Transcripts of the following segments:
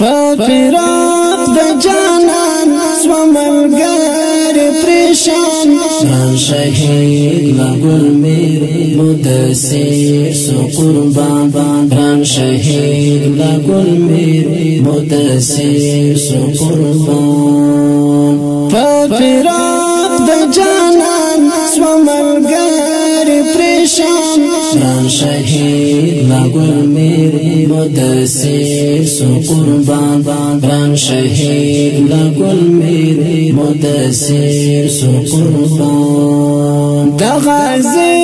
ففراق د جانان سوملګر پریشان ران شهید لګل میر مدثر سو قربان ران شهید لګل میر مدثر سو قربان ففراق د جانان سوملګر پریشان ران شهید لګل میر مدثر سو قربان ران شهید لګل میر مدثر سو قربان د غازی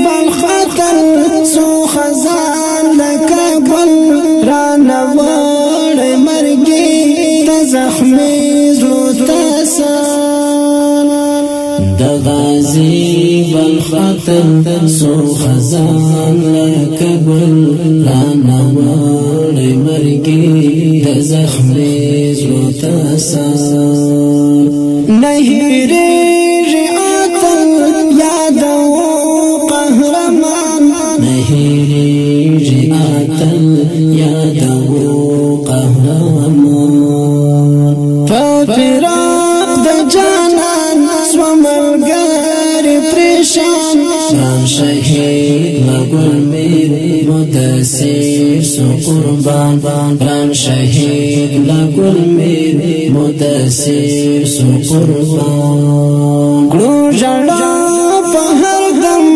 بالخطر سو خزان لکه ګل رانوړ مرګي د زخمي زړه تسان د غازی بالخطر سو خزان لکه ګل رانوړ مرګي د زخمي زړه تسان نه هېرېږي اتل یادو قهرمان نه هېرېږي اتل یادو قهرمان ففراق د جانان سوملګر پریشان ران شهید لګل میر مدثر سو قربان ران شهید لګل میر مدثر سو قربان کړو ژړا په هر دم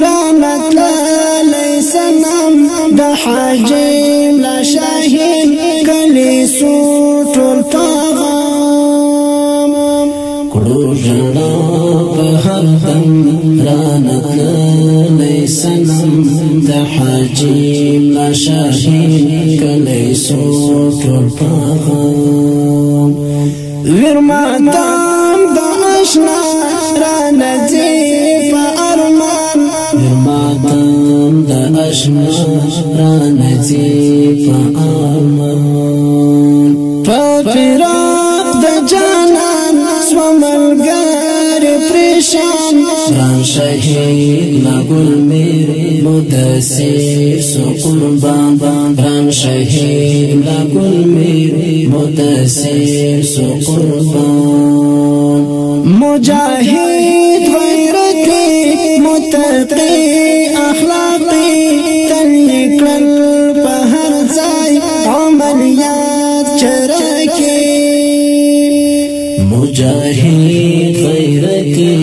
رانتللی سنم د حاجی لا شاهین کلی سو ټول پیغام کړو ژړا په هر دم رانتللی سنم د حاجی لا شاهین کلی سو ټول پیغام ورماتام د اشنا رانځي په ارمان ورماتام د اشنا رانځي په ارمان ففراق د جانان سوملګر پریشان ران شهید لګل میر مدثر سو قربان ران شهید لګل میر مدثر سو قربان مجاهد غیرتی متقی اخلاقی تل کړل په هر ځای عملیات چرکی مجاهد غیرتی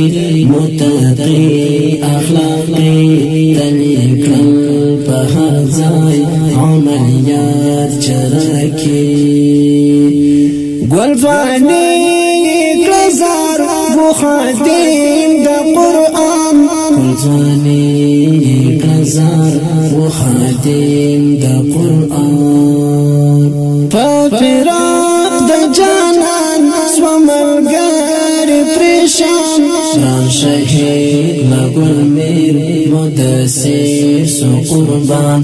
متقی اخلاقی تل کړل په هر ځای عملیات چرکی ګلفانی کلزار بخادم د قرآن ګلفانی کلزار بخادم د قرآن ففراق د جانان سوملګر پریشان ران شهید لګل میر مدثر سو قربان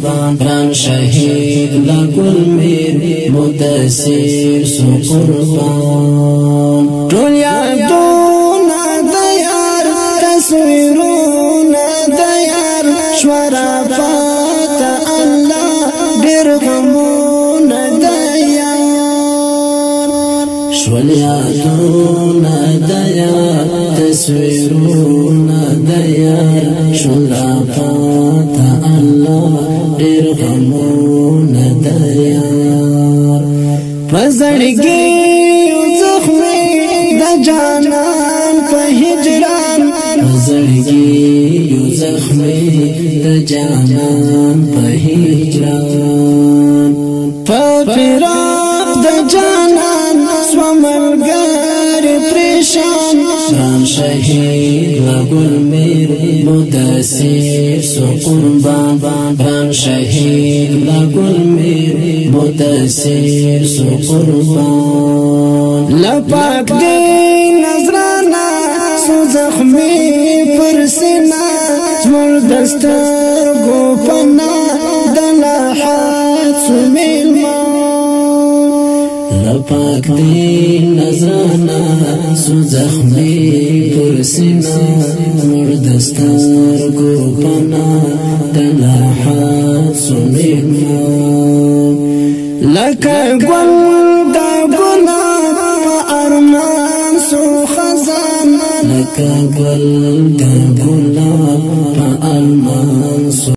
ران شهید لګل میر مدثر سو قربان ټول یادونه د یار تصویرونه د یار شورا پات الله ډېر غمونه د یار شول یادونه د یار تصویرونه د یار شورا پات الله ډېر غمونه د یار پزړګي زخمي د جانان په هجران پزړګي زخمي د جانان په هجران ففراق د جانان سوملګر پریشان ران شهید لګل میر مدثر سو قربان ران شهید لګل میر مدثر سو قربان لپاک دی نظرانا سو زخمی پر سینا زمر دستر گو پنا دلاحات سو میلمان لپاک دی نظرانا سو زخمی پر سینا زمر دستر گو پنا دلاحات سو میلمان لکه ګل لکه ګل د ګلاب په ارمان